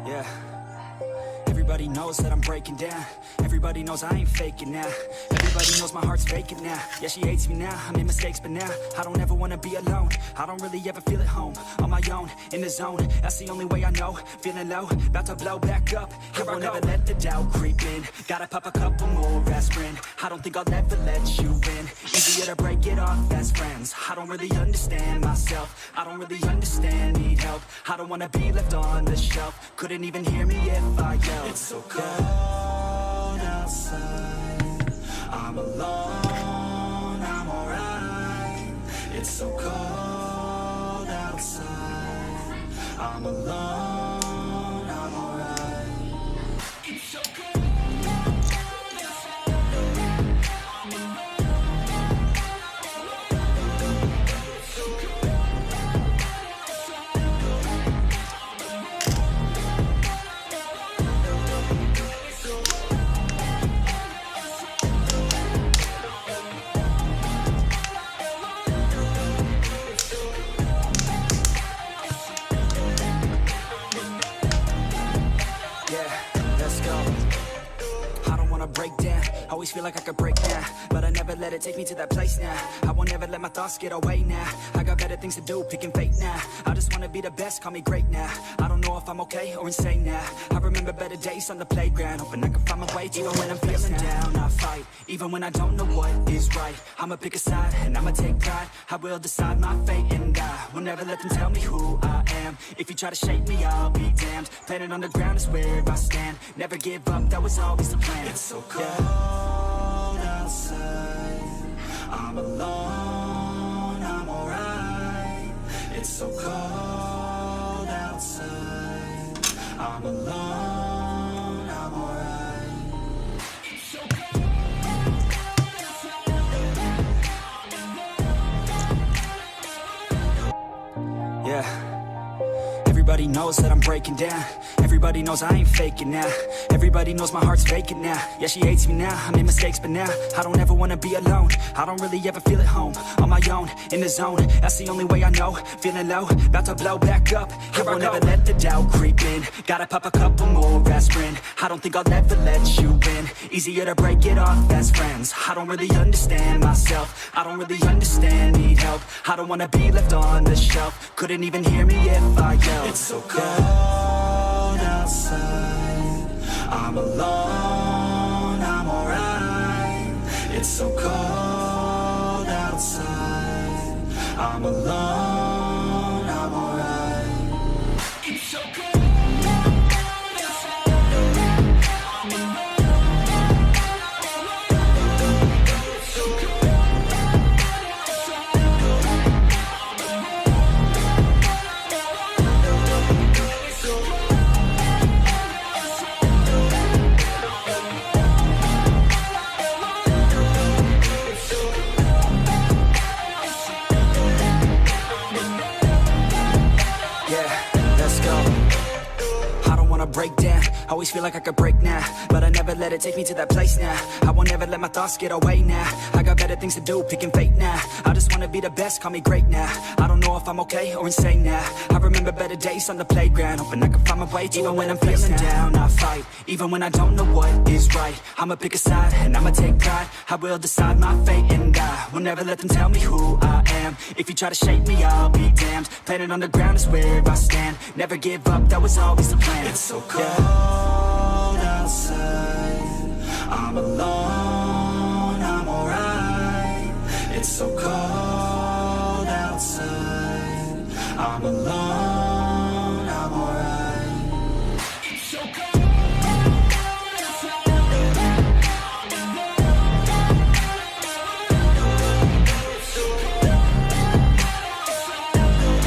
Yeah. Everybody knows that I'm breaking down. Everybody knows I ain't faking now. Everybody knows my heart's faking now. Yeah, she hates me now, I made mistakes, but now I don't ever wanna be alone. I don't really ever feel at home. On my own, in the zone, that's the only way I know. Feeling low, about to blow back up. I won't ever let the doubt creep in. Gotta pop a couple more aspirin. I don't think I'll ever let you in. Easier to break it off best friends. I don't really understand myself. I don't really understand, need help. I don't wanna be left on the shelf. Couldn't even hear me if I yelled. It's so cold outside, I'm alone, I'm alright. It's so cold outside, I'm alone, I'm alright. It's so cold outside, I'm alone. It's so cold outside, break down, always feel like I could break now, but I never let it take me to that place now. I won't ever let my thoughts get away now. I got better things to do, picking fate now. I just wanna be the best, call me great now. I don't know if I'm okay or insane now. I remember better days on the playground, hoping I can find my way to even when I'm feeling down. I fight, even when I don't know what is right. I'ma pick a side, and I'ma take pride. I will decide my fate, and I will never let them tell me who I am. If you try to shake me, I'll be damned. Planet on the ground is where I stand. Never give up, that was always the plan. It's so cold outside, I'm alone, I'm alright. It's so cold outside, I'm alone, I'm alright. It's so cold outside, I'm alone. Yeah. Everybody knows that I'm breaking down. Everybody knows I ain't faking now. Everybody knows my heart's faking now. Yeah, she hates me now, I made mistakes, but now I don't ever wanna be alone. I don't really ever feel at home. On my own, in the zone, that's the only way I know. Feeling low, about to blow back up. I won't ever let the doubt creep in. Gotta pop a couple more aspirin. I don't think I'll ever let you in. Easier to break it off best friends. I don't really understand myself. I don't really understand, need help. I don't wanna be left on the shelf. Couldn't even hear me if I yelled. It's so cold outside, I'm alone, I'm alright. It's so cold outside, I'm alone, I'm alright. It's so cold outside, I'm alone. It's so cold outside, I'm alone. Break down, always feel like I could break now, but I never let it take me to that place now. I won't ever let my thoughts get away now. I got better things to do, picking fate now. I just wanna be the best, call me great now. I don't know if I'm okay or insane now. I remember better days on the playground, hoping I can find my way to even when I'm feeling down. I fight, even when I don't know what is right. I'ma pick a side, and I'ma take pride. I will decide my fate, and I will never let them tell me who I am. If you try to shake me, I'll be damned. Planet on the ground is where I stand. Never give up, that was always the plan. It's so cold outside, I'm alone, I'm alright. It's so cold outside, I'm alone, I'm alright. It's so cold outside, I'm alone. It's so cold outside, I'm alone.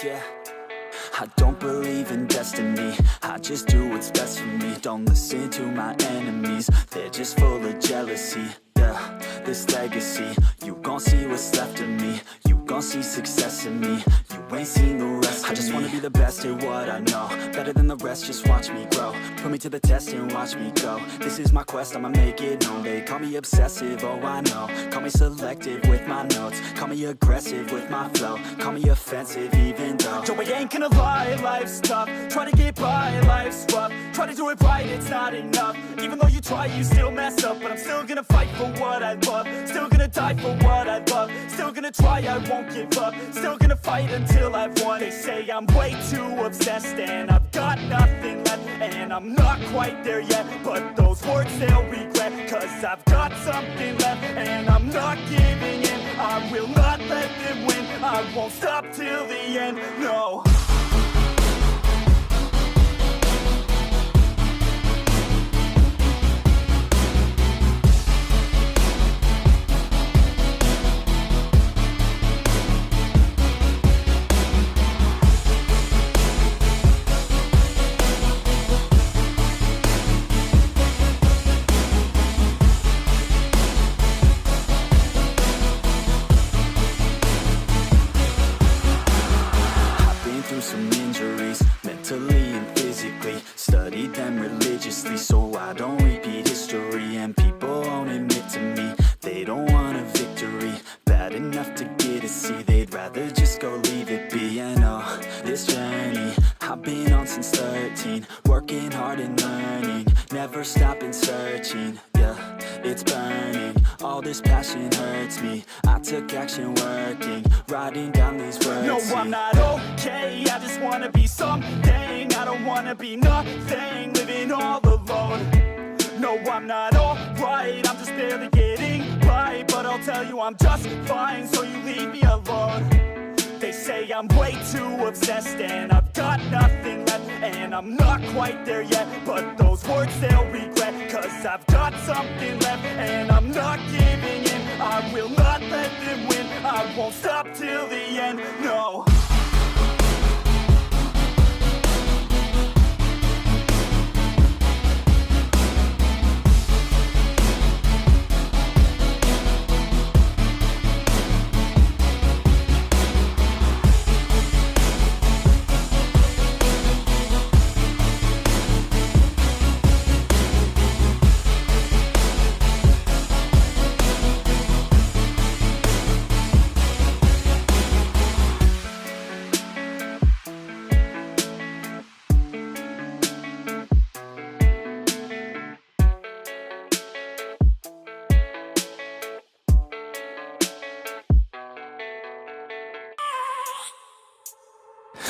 yeah. I don't believe in destiny, I just do what's best for me. Don't listen to my enemies, they're just full of jealousy. Yeah, this legacy, you gon' see what's left of me. You gon' see success in me, you ain't seen the rest of me. I just wanna be the best at what I know, better than the rest, just watch me grow. Put me to the test and watch me go. This is my quest, I'ma make it known. They call me obsessive, oh I know. Call me selective with my notes, call me aggressive with my flow. Call me offensive even though Joe, I ain't gonna lie, life's tough. Try to get by, life's rough. Try to do it right, it's not enough. Even though you try, you still mess up. But I'm still gonna fight for what I love, still gonna die for what I love, still gonna try, I won't give up, still gonna fight until I've won. They say I'm way too obsessed and I've got nothing left, and I'm not quite there yet, but those words they'll regret, cause I've got something left and I'm not giving in. I will not let them win, I won't stop till the end, no. Some injuries, mentally and physically. Studied them religiously so I don't repeat history. And people won't admit to me they don't want a victory bad enough to get a C. They'd rather just go leave it be. And oh, this journey I've been on since 13, working hard and learning, never stopping searching. Yeah, it's burning, all this passion hurts me. I took action working, writing down these words. No, I'm not okay, I just wanna be something. I don't wanna be nothing, living all alone. No, I'm not alright, I'm just barely getting by. But I'll tell you I'm just fine, so you leave me alone. They say I'm way too obsessed and I've got nothing left, and I'm not quite there yet, but those words they'll regret, cause I've got something left and I'm not giving in. I will not let them win, I won't stop till the end, no.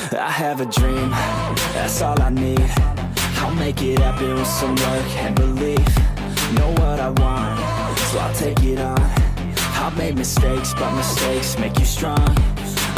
I have a dream, that's all I need. I'll make it happen with some work and belief. Know what I want, so I'll take it on. I've made mistakes, but mistakes make you strong.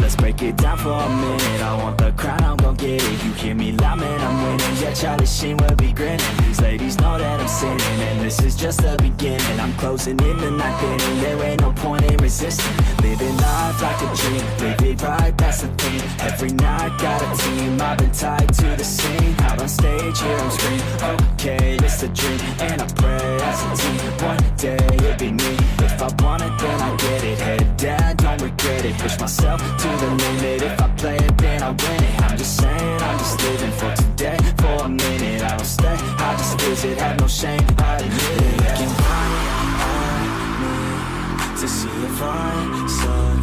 Let's break it down for a minute. I want the crown, I'm gon' get it. You hear me loud, man, I'm winning. Yeah, Charlie Sheen will be grinning. These ladies know that I'm sinning, and this is just the beginning. I'm closing in the ninth inning, there ain't no point in resisting. Living life like a dream, live it right, that's the theme. Every night got a team, I've been tied to the scene. Out on stage, here on screen, okay, it's a dream. And I pray as a team, one day it'll be me. If I want it, then I get it. Head down, don't regret it. Push myself to the limit. If I play it, then I win it. I'm just saying, I'm just living for today, for a minute. I don't stay, I just visit, have no shame, I admit it. Looking right at me to see if I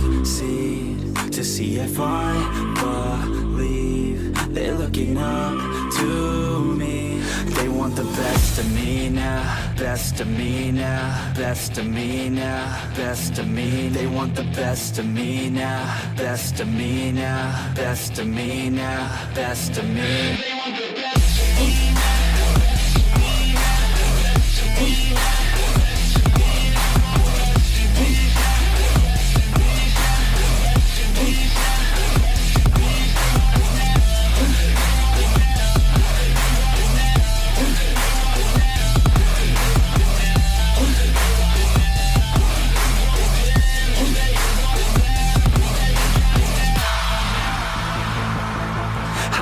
succeed, to see if I believe. They're looking up to me. They want the best of me now, best of me now, best of me now, best of me. They want the best of me now, best of me now, best of me now, best of me. They want the best of me now.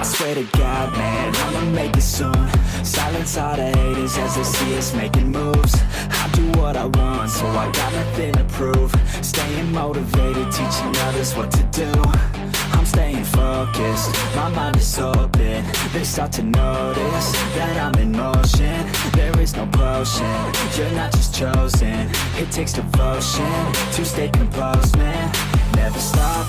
swear to God, man, I'ma make it soon. Silence all the haters as they see us making moves. I do what I want, so I got nothing to prove. Staying motivated, teaching others what to do. I'm staying focused, my mind is open. They start to notice that I'm in motion. There is no potion, you're not just chosen. It takes devotion to stay composed, man. Never stop,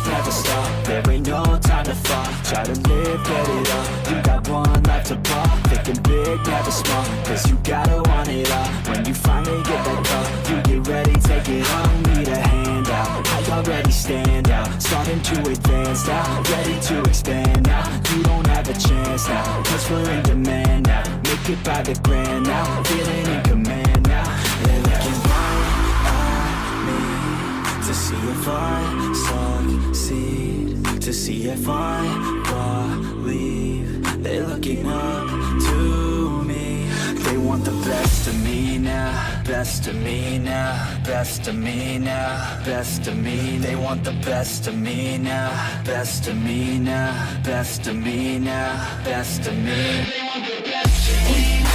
there ain't no time to fall. Try to live, get it up, you got one life to ball. Thinking big, never small, cause you gotta want it all. When you finally get that call, you get ready, take it on. Need a hand out, I already stand out. Starting to advance now, ready to expand now. You don't have a chance now, cause we're in demand now. Make it by the grand now, feeling in command now. They're looking right at me to see if I succeed, to see if I believe. They're looking up to me. They want the best of me now, best of me now, best of me now, best of me. They want the best of me now, best of me now, best of me now, best of me. They want the best of me now.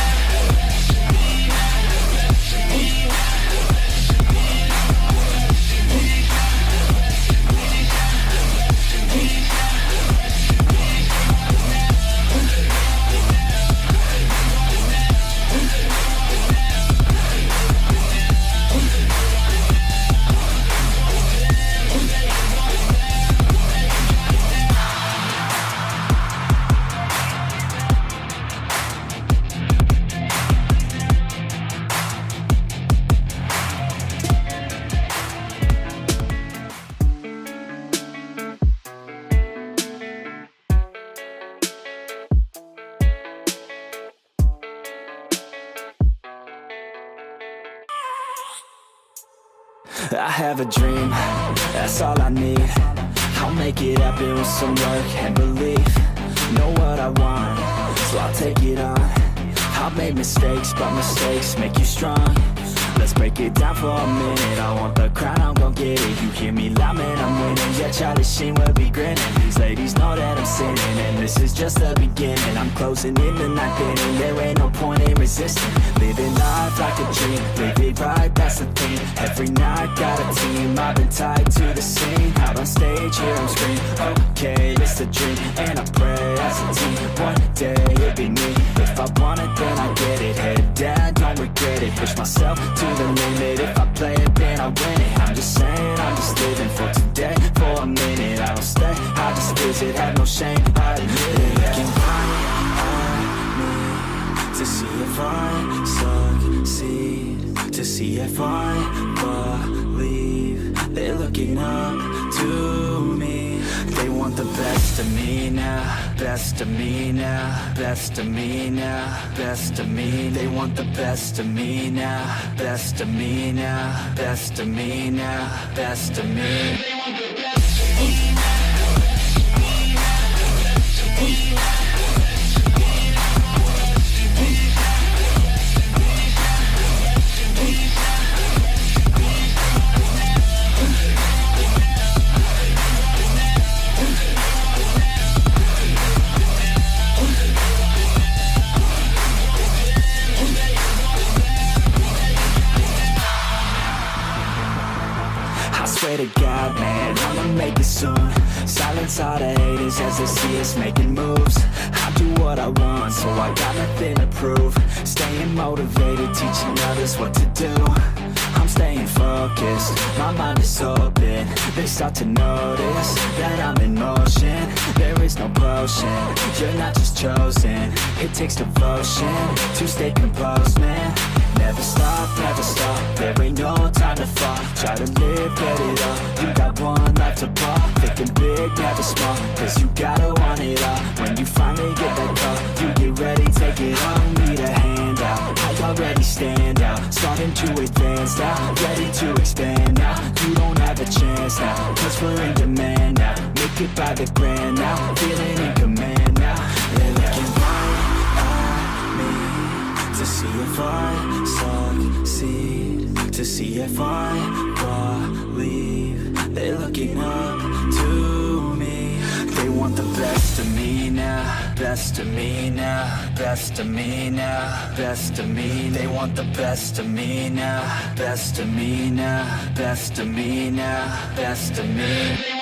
I have a dream, that's all I need. I'll make it happen with some work and belief. Know what I want, so I'll take it on. I've made mistakes, but mistakes make you strong. Let's break it down for a minute. I want the crown, I'm gon' get it. You hear me loud, man, I'm winning. Yeah, Charlie Sheen will be grinning. These ladies know that I'm sinning, and this is just the beginning. I'm closing in the ninth inning, there ain't no point in resisting. Living life like a dream, live it right, that's the thing. Every night, got a team, I've been tied to the scene. Out on stage, here I'm screaming, okay, it's a dream. And I pray as a team, one day it'll be me. If I want it, then I get it. Head down, don't regret it. Push myself to the limit. If I play it, then I win it. I'm just saying, I'm just living for today. For a minute, I don't stay, I just visit. Have no shame, I admit it. Looking right at me to see if I succeed, to see if I believe. They're looking up to me. They want the best of me now, best of me now, best of me now, best of me. They want the best of me now, best of me now, best of me now, best of me. They want the best of me now. Swear to God, man, I'ma make it soon. Silence all the haters as they see us making moves. I do what I want, so I got nothing to prove. Staying motivated, teaching others what to do. I'm staying focused, my mind is open. They start to notice that I'm in motion. There is no potion, you're not just chosen. It takes devotion to stay composed, man. Never stop, there ain't no time to fall. Try to live, get it up, you got one life to ball. Thinking big, never small, cause you gotta want it all. When you finally get that call, you get ready, take it on. Need a hand out, I already stand out. Starting to advance now, ready to expand now. You don't have a chance now, cause we're in demand now. Make it by the grand now, feeling in command now. They're looking right at me to see if I succeed, to see if I believe. They're looking up to me. They want the best of me now, best of me now, best of me now, best of me. They want the best of me now, best of me now, best of me now, best of me.